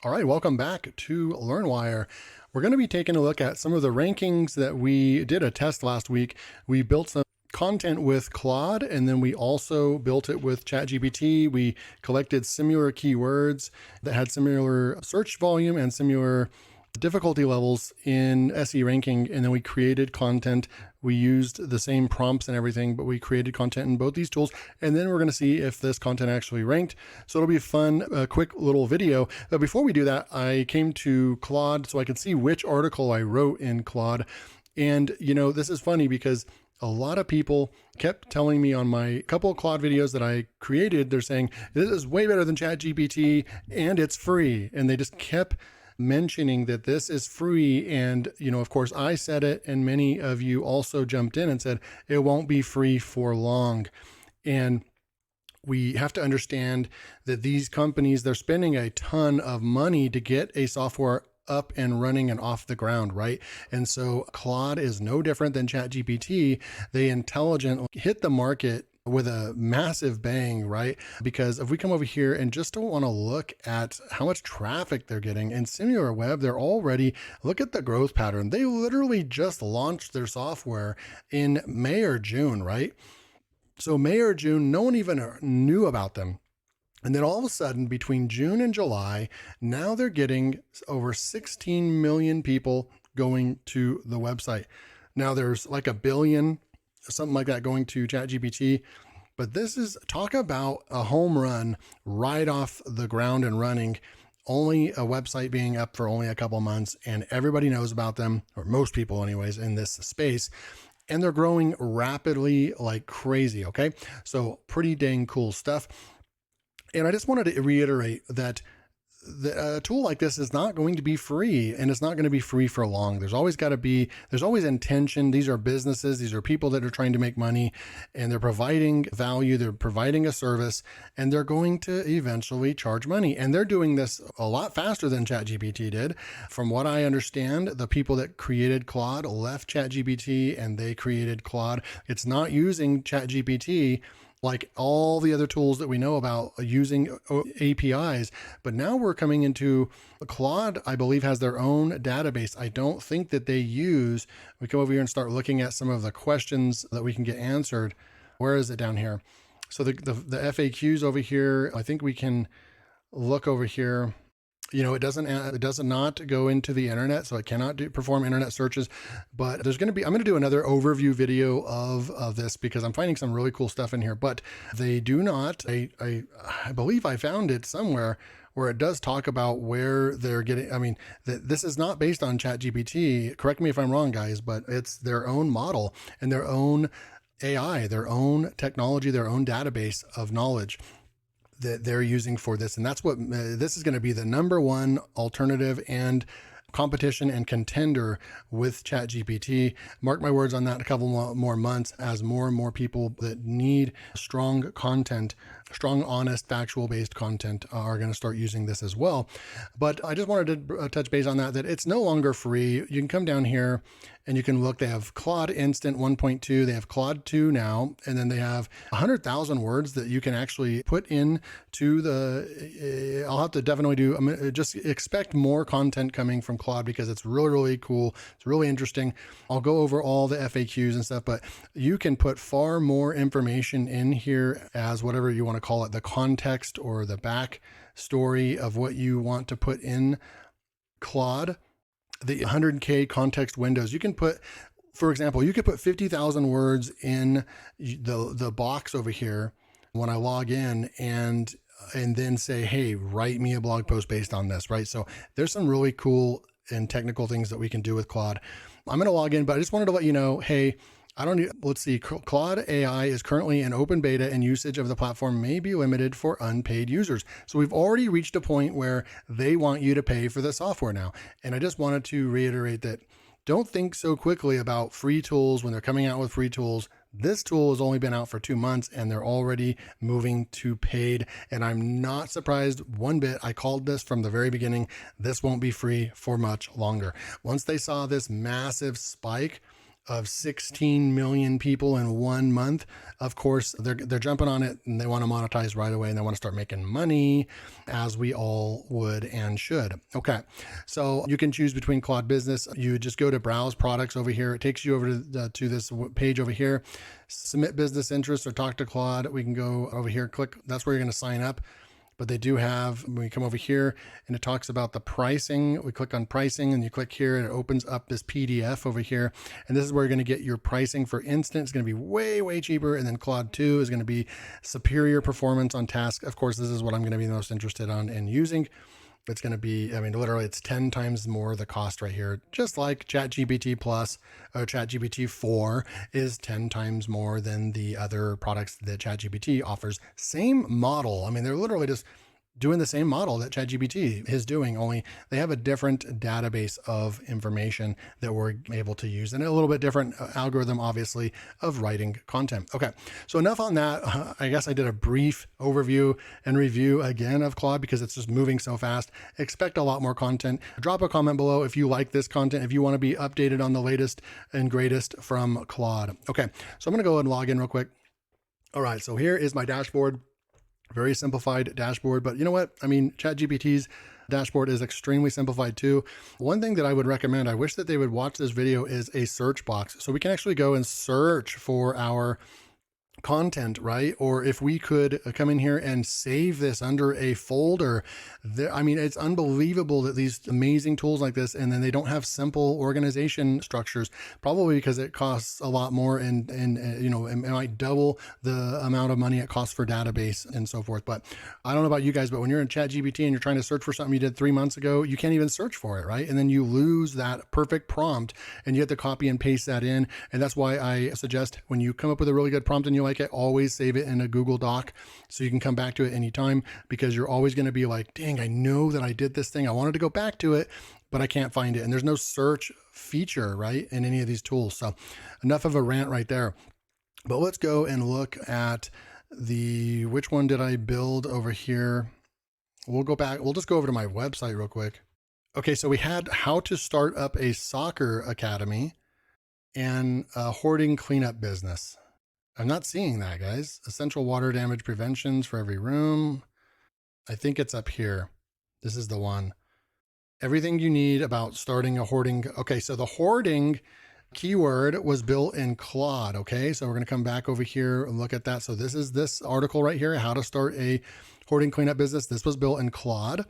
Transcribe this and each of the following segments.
All right, welcome back to LearnWire. We're going to be taking a look at some of the rankings that we did a test last week. We built some content with Claude, and then we also built it with ChatGPT. We collected similar keywords that had similar search volume and similar difficulty levels in SE ranking, and then we created content. We used the same prompts and everything, but we created content in both these tools, and then we're going to see if this content actually ranked. So it'll be a fun, quick little video. But before we do that, I came to Claude so I could see which article I wrote in Claude. And this is funny because a lot of people kept telling me on my couple of Claude videos that I created, they're saying, this is way better than ChatGPT and it's free. And they just kept mentioning that this is free. And, of course, I said it, and many of you also jumped in and said it won't be free for long. And we have to understand that these companies, they're spending a ton of money to get a software up and running and off the ground, right? And so Claude is no different than ChatGPT. They intelligently hit the market with a massive bang, right? Because if we come over here and just don't want to look at how much traffic they're getting in SimilarWeb, they're already, look at the growth pattern. They literally just launched their software in May or June, right? So May or June, no one even knew about them. And then all of a sudden, between June and July, now they're getting over 16 million people going to the website. Now there's like 1 billion, something like that, going to ChatGPT. But this is, talk about a home run right off the ground and running. Only a website being up for only a couple months, and everybody knows about them, or most people anyways, in this space. And they're growing rapidly like crazy, okay? So pretty dang cool stuff. And I just wanted to reiterate that a tool like this is not going to be free, and it's not going to be free for long. There's always intention. These are businesses. These are people that are trying to make money, and they're providing value. They're providing a service, and they're going to eventually charge money. And they're doing this a lot faster than ChatGPT did. From what I understand, the people that created Claude left ChatGPT and they created Claude. It's not using ChatGPT like all the other tools that we know about using APIs. But now we're coming into Claude, I believe, has their own database. I don't think that they use, we come over here and start looking at some of the questions that we can get answered. Where is it down here? So the FAQs over here, I think we can look over here. It does not go into the internet, so it cannot perform internet searches. But there's going to be, I'm going to do another overview video of this because I'm finding some really cool stuff in here. But they do not, I believe I found it somewhere where it does talk about where they're getting, this is not based on ChatGPT. Correct me if I'm wrong, guys, but it's their own model and their own AI, their own technology, their own database of knowledge that they're using for this. And that's what this is going to be, the number one alternative and competition and contender with ChatGPT. Mark my words on that, a couple more months, as more and more people that need strong content, strong, honest, factual based content are going to start using this as well. But I just wanted to touch base on that it's no longer free. You can come down here and you can look. They have Claude Instant 1.2. They have Claude 2 now, and then they have 100,000 words that you can actually put in to the, I'll have to definitely just expect more content coming from Claude because it's really, really cool. It's really interesting. I'll go over all the FAQs and stuff, but you can put far more information in here as whatever you want to call it, the context or the back story of what you want to put in Claude. The 100K context windows, you can put, for example, you could put 50,000 words in the box over here when I log in and then say, hey, write me a blog post based on this, right? So there's some really cool and technical things that we can do with Claude. I'm going to log in, but I just wanted to let you know, hey, let's see, Claude AI is currently in open beta and usage of the platform may be limited for unpaid users. So we've already reached a point where they want you to pay for the software now. And I just wanted to reiterate that don't think so quickly about free tools when they're coming out with free tools. This tool has only been out for 2 months and they're already moving to paid. And I'm not surprised one bit. I called this from the very beginning. This won't be free for much longer. Once they saw this massive spike of 16 million people in 1 month. Of course, they're jumping on it and they want to monetize right away and they want to start making money, as we all would and should. Okay, so you can choose between Claude Business. You just go to Browse Products over here. It takes you over to this page over here. Submit business interests or talk to Claude. We can go over here, click. That's where you're going to sign up. But they do have, when we come over here and it talks about the pricing, we click on pricing and you click here and it opens up this PDF over here. And this is where you're going to get your pricing for instant. It's going to be way, way cheaper. And then Claude 2 is going to be superior performance on task. Of course, this is what I'm going to be the most interested on and using. It's going to be, I mean, literally it's 10 times more the cost right here, just like ChatGPT+ or ChatGPT4 is 10 times more than the other products that ChatGPT offers. Same model. I mean, they're literally just doing the same model that ChatGPT is doing, only they have a different database of information that we're able to use and a little bit different algorithm, obviously, of writing content. Okay, so enough on that. I guess I did a brief overview and review again of Claude because it's just moving so fast. Expect a lot more content. Drop a comment below if you like this content, if you want to be updated on the latest and greatest from Claude. Okay, so I'm going to go and log in real quick. All right, so here is my dashboard. Very simplified dashboard, but you know what? I mean, ChatGPT's dashboard is extremely simplified too. One thing that I would recommend, I wish that they would watch this video, is a search box. So we can actually go and search for our content, right? Or if we could come in here and save this under a folder. I mean, it's unbelievable that these amazing tools like this, and then they don't have simple organization structures, probably because it costs a lot more and you know, it might double the amount of money it costs for database and so forth. But I don't know about you guys, but when you're in ChatGPT and you're trying to search for something you did 3 months ago, you can't even search for it, right? And then you lose that perfect prompt and you have to copy and paste that in. And that's why I suggest when you come up with a really good prompt and you like it, always save it in a Google Doc so you can come back to it anytime, because you're always going to be like, dang, I know that I did this thing. I wanted to go back to it, but I can't find it. And there's no search feature, right, in any of these tools. So enough of a rant right there. But let's go and look at which one did I build over here? We'll go back. We'll just go over to my website real quick. Okay, so we had how to start up a soccer academy and a hoarding cleanup business. I'm not seeing that, guys. Essential water damage preventions for every room. I think it's up here. This is the one. Everything you need about starting a hoarding. Okay, so the hoarding keyword was built in Claude. Okay, so we're going to come back over here and look at that. So this is this article right here, how to start a hoarding cleanup business. This was built in Claude.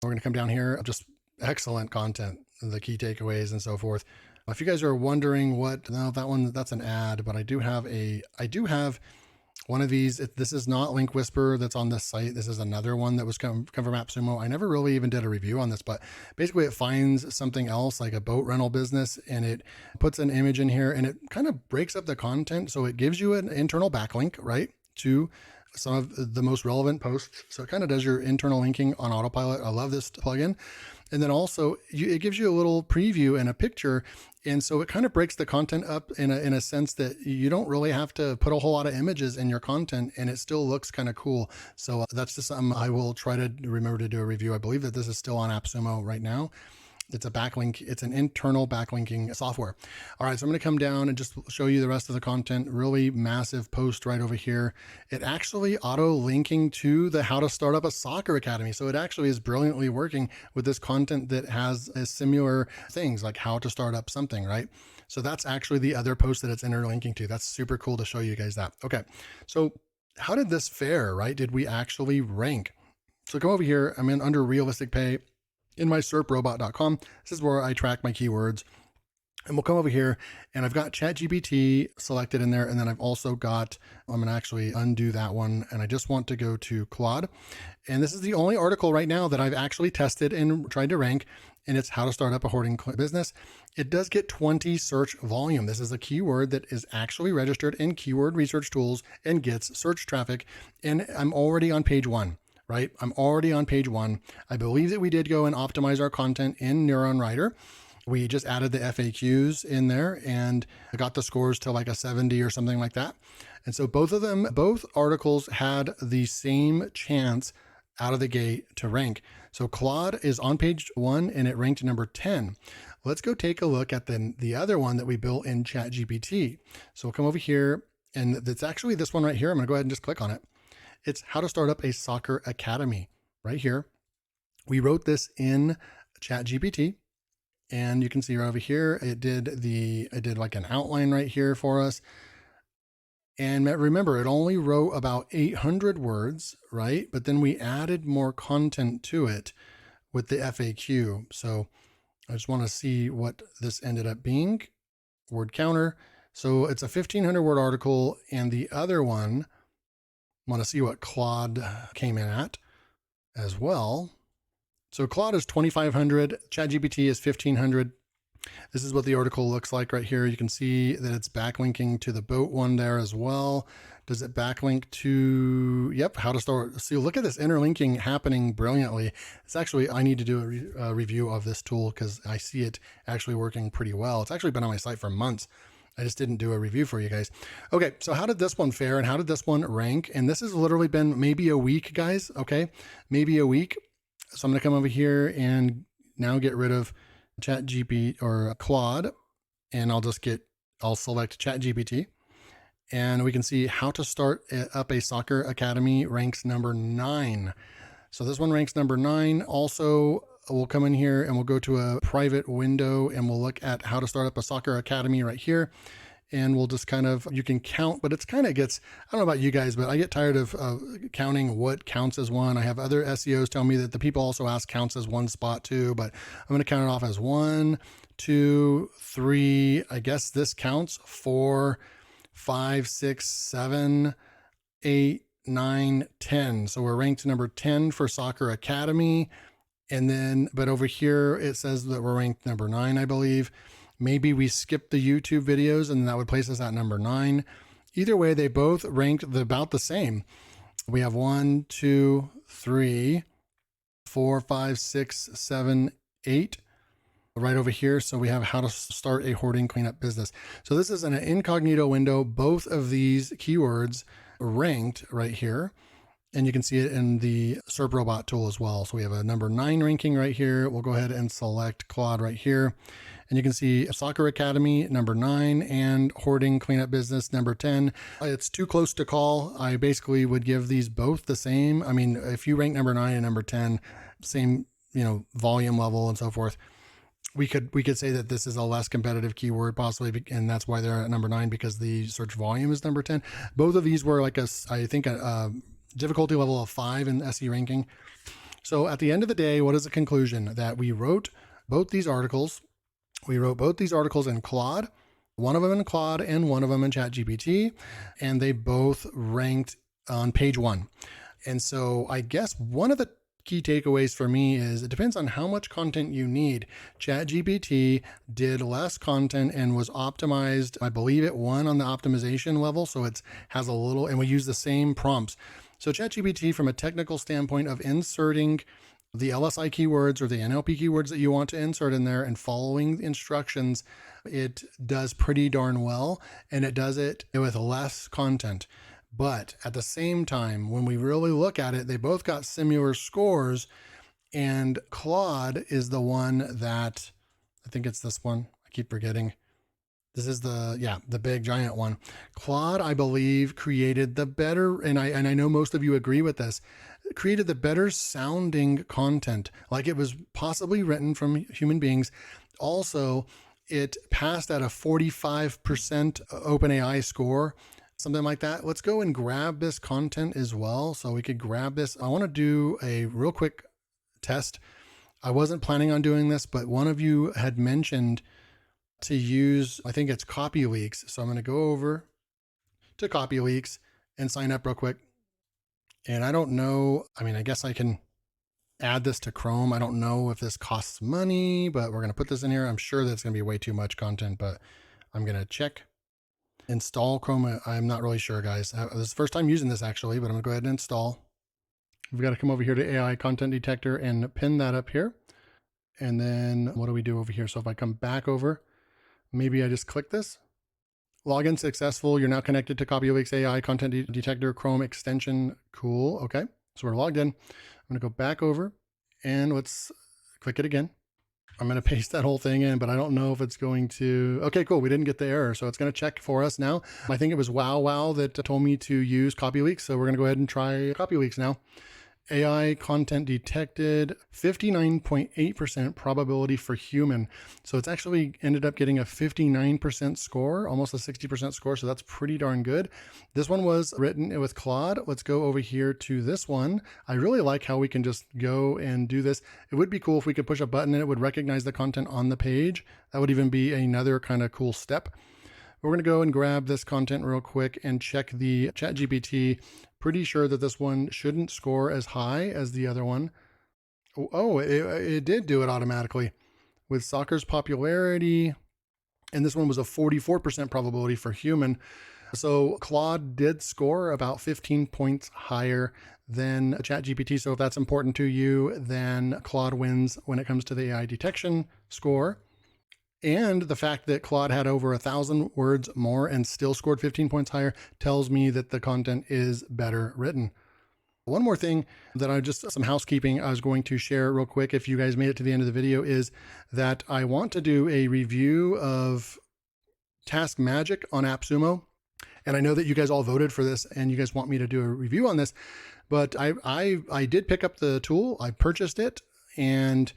We're going to come down here. Just excellent content, the key takeaways and so forth. If you guys are wondering that's an ad, but I do have one of these. This is not Link Whisper that's on this site. This is another one that was come from Appsumo. I never really even did a review on this, but basically it finds something else like a boat rental business and it puts an image in here and it kind of breaks up the content. So it gives you an internal backlink, right, to some of the most relevant posts. So it kind of does your internal linking on autopilot. I love this plugin. And then also it gives you a little preview and a picture. And so it kind of breaks the content up in a sense that you don't really have to put a whole lot of images in your content and it still looks kind of cool. So that's just something I will try to remember to do a review. I believe that this is still on Appsumo right now. It's a backlink. It's an internal backlinking software. All right, so I'm going to come down and just show you the rest of the content. Really massive post right over here. It actually auto linking to the how to start up a soccer academy. So it actually is brilliantly working with this content that has similar things like how to start up something, right? So that's actually the other post that it's interlinking to. That's super cool to show you guys that. Okay, so how did this fare, right? Did we actually rank? So come over here. I'm in under realistic pay. In my SERProbot.com, this is where I track my keywords. And we'll come over here and I've got ChatGPT selected in there. And then I've also got, I'm going to actually undo that one. And I just want to go to Claude. And this is the only article right now that I've actually tested and tried to rank. And it's how to start up a hoarding business. It does get 20 search volume. This is a keyword that is actually registered in keyword research tools and gets search traffic. And I'm already on page 1. Right? I'm already on page 1. I believe that we did go and optimize our content in Neuronwriter. We just added the FAQs in there and I got the scores to like a 70 or something like that. And so both articles had the same chance out of the gate to rank. So Claude is on page 1 and it ranked number 10. Let's go take a look at the other one that we built in ChatGPT. So we'll come over here, and it's actually this one right here. I'm going to go ahead and just click on it. It's how to start up a soccer academy right here. We wrote this in ChatGPT, and you can see right over here, it did like an outline right here for us. And remember, it only wrote about 800 words, right? But then we added more content to it with the FAQ. So I just want to see what this ended up being. Word counter. So it's a 1,500 word article, and the other one, I want to see what Claude came in at as well. So Claude is 2,500, ChatGPT is 1,500. This is what the article looks like right here. You can see that it's backlinking to the boat one there as well. Does it backlink to, yep, how to start. See, look at this interlinking happening brilliantly. It's actually, I need to do a review of this tool because I see it actually working pretty well. It's actually been on my site for months. I just didn't do a review for you guys. Okay, so how did this one fare and how did this one rank? And this has literally been maybe a week, guys, okay? Maybe a week. So I'm gonna come over here and now get rid of ChatGPT or Claude, and I'll select ChatGPT, and we can see how to start up a soccer academy ranks number 9. So this one ranks number 9. Also, we'll come in here and we'll go to a private window and we'll look at how to start up a soccer academy right here. And we'll just kind of, you can count, but it's kind of gets, I don't know about you guys, but I get tired of counting what counts as one. I have other SEOs tell me that the people also ask counts as one spot too, but I'm going to count it off as 1, 2, 3. I guess this counts 4, 5, 6, 7, 8, 9, 10. So we're ranked number 10 for Soccer Academy. And then, but over here, it says that we're ranked number 9, I believe. Maybe we skip the YouTube videos and that would place us at number 9. Either way, they both ranked about the same. We have 1, 2, 3, 4, 5, 6, 7, 8 right over here. So we have how to start a hoarding cleanup business. So this is an incognito window. Both of these keywords ranked right here. And you can see it in the SERP robot tool as well. So we have a number 9 ranking right here. We'll go ahead and select Claude right here. And you can see Soccer Academy, number 9, and Hoarding Cleanup Business, number 10. It's too close to call. I basically would give these both the same. I mean, if you rank number 9 and number 10, same, volume level and so forth, we could say that this is a less competitive keyword possibly, and that's why they're at number 9 because the search volume is number 10. Both of these were like I think a difficulty level of 5 in SE ranking. So at the end of the day, what is the conclusion? That we wrote both these articles. We wrote both these articles in Claude, one of them in Claude and one of them in ChatGPT, and they both ranked on page 1. And so I guess one of the key takeaways for me is it depends on how much content you need. ChatGPT did less content and was optimized. I believe it won on the optimization level. So it has a little, and we use the same prompts. So ChatGPT, from a technical standpoint of inserting the LSI keywords or the NLP keywords that you want to insert in there and following the instructions, it does pretty darn well, and it does it with less content. But at the same time, when we really look at it, they both got similar scores, and Claude is the one that, I think it's this one, I keep forgetting. This is the big giant one. Claude, I believe, created the better, and I know most of you agree with this, created the better sounding content, like it was possibly written from human beings. Also, it passed at a 45% OpenAI score, something like that. Let's go and grab this content as well. So we could grab this. I want to do a real quick test. I wasn't planning on doing this, but one of you had mentioned to use, I think it's Copy Leaks. So I'm going to go over to Copy Leaks and sign up real quick. And I don't know, I mean, I guess I can add this to Chrome. I don't know if this costs money, but we're going to put this in here. I'm sure that's going to be way too much content, but I'm going to check. Install Chrome. I'm not really sure, guys. This is the first time using this actually, but I'm going to go ahead and install. We've got to come over here to AI Content Detector and pin that up here. And then what do we do over here? So if I come back over, maybe I just click this. Login successful. You're now connected to CopyLeaks AI Content Detector Chrome extension. Cool. Okay. So we're logged in. I'm going to go back over and let's click it again. I'm going to paste that whole thing in, but I don't know if it's going to. Okay, cool. We didn't get the error. So it's going to check for us now. I think it was Wow that told me to use CopyLeaks. So we're going to go ahead and try CopyLeaks now. AI content detected, 59.8% probability for human. So it's actually ended up getting a 59% score, almost a 60% score. So that's pretty darn good. This one was written with Claude. Let's go over here to this one. I really like how we can just go and do this. It would be cool if we could push a button and it would recognize the content on the page. That would even be another kind of cool step. We're going to go and grab this content real quick and check the ChatGPT. Pretty sure that this one shouldn't score as high as the other one. Oh, it did do it automatically with soccer's popularity. And this one was a 44% probability for human. So Claude did score about 15 points higher than ChatGPT. So if that's important to you, then Claude wins when it comes to the AI detection score. And the fact that Claude had over 1,000 words more and still scored 15 points higher tells me that the content is better written. One more thing that some housekeeping I was going to share real quick if you guys made it to the end of the video is that I want to do a review of Task Magic on Appsumo. And I know that you guys all voted for this and you guys want me to do a review on this, but I did pick up the tool. I purchased it and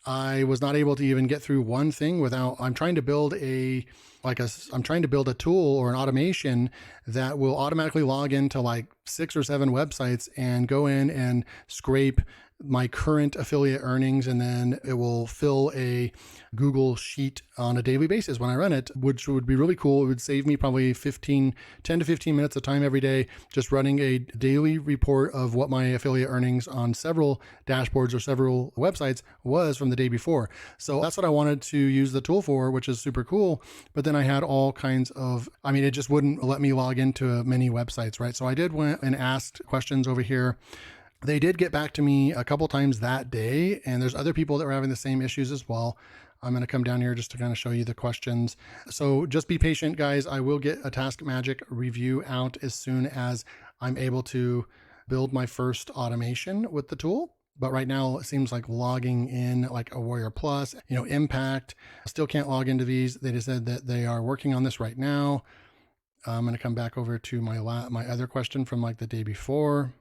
I was not able to even get through one thing without. I'm trying to build a tool or an automation that will automatically log into like 6 or 7 websites and go in and scrape my current affiliate earnings, and then it will fill a Google sheet on a daily basis when I run it, which would be really cool. It would save me probably 10 to 15 minutes of time every day just running a daily report of what my affiliate earnings on several dashboards or several websites was from the day before. So that's what I wanted to use the tool for, which is super cool. But then I had all kinds of, it just wouldn't let me log into many websites, right? So I did went and asked questions over here. They did get back to me a couple times that day, and there's other people that were having the same issues as well. I'm going to come down here just to kind of show you the questions. So just be patient, guys. I will get a Task Magic review out as soon as I'm able to build my first automation with the tool. But right now it seems like logging in like a Warrior Plus, Impact, still can't log into these. They just said that they are working on this right now. I'm going to come back over to my other question from like the day before.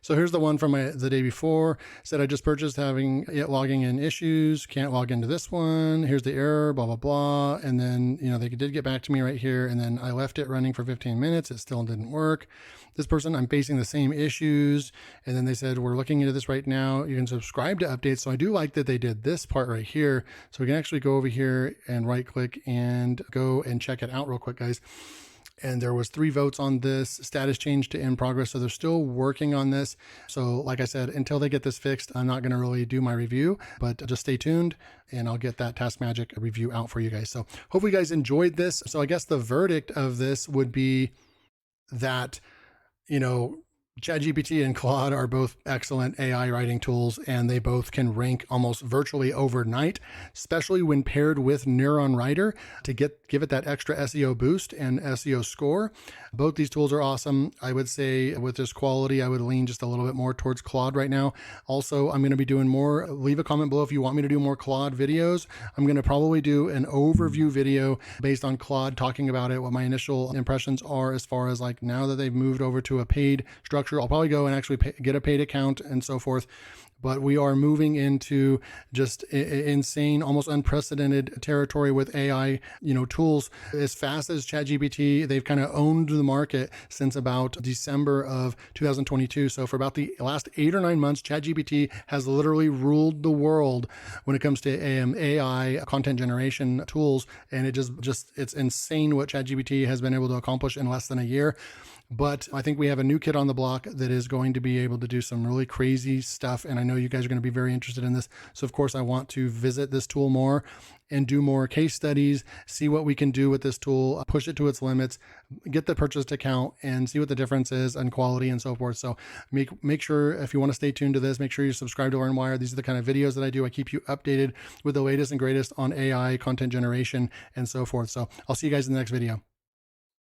So here's the one from the day before. Said I just purchased having it logging in issues. Can't log into this one. Here's the error, blah, blah, blah. And then, they did get back to me right here. And then I left it running for 15 minutes. It still didn't work. This person, I'm facing the same issues. And then they said, we're looking into this right now. You can subscribe to updates. So I do like that they did this part right here. So we can actually go over here and right click and go and check it out real quick, guys. And there was 3 votes on this, status change to in progress. So they're still working on this. So like I said, until they get this fixed, I'm not going to really do my review, but just stay tuned and I'll get that Task Magic review out for you guys. So hopefully you guys enjoyed this. So I guess the verdict of this would be that, ChatGPT and Claude are both excellent AI writing tools, and they both can rank almost virtually overnight, especially when paired with Neuronwriter to give it that extra SEO boost and SEO score. Both these tools are awesome. I would say with this quality, I would lean just a little bit more towards Claude right now. Also, I'm going to be doing more. Leave a comment below if you want me to do more Claude videos. I'm going to probably do an overview video based on Claude, talking about it, what my initial impressions are as far as like now that they've moved over to a paid structure. I'll probably go and actually get a paid account and so forth. But we are moving into just insane, almost unprecedented territory with AI, tools as fast as ChatGPT. They've kind of owned the market since about December of 2022. So for about the last 8 or 9 months, ChatGPT has literally ruled the world when it comes to AI content generation tools. And it's insane what ChatGPT has been able to accomplish in less than a year. But I think we have a new kid on the block that is going to be able to do some really crazy stuff. And I know you guys are going to be very interested in this. So of course I want to visit this tool more and do more case studies, see what we can do with this tool, push it to its limits, get the purchased account and see what the difference is in quality and so forth. So make sure, if you want to stay tuned to this, make sure you subscribe to LearnWire. These are the kind of videos that I do. I keep you updated with the latest and greatest on AI content generation and so forth. So I'll see you guys in the next video.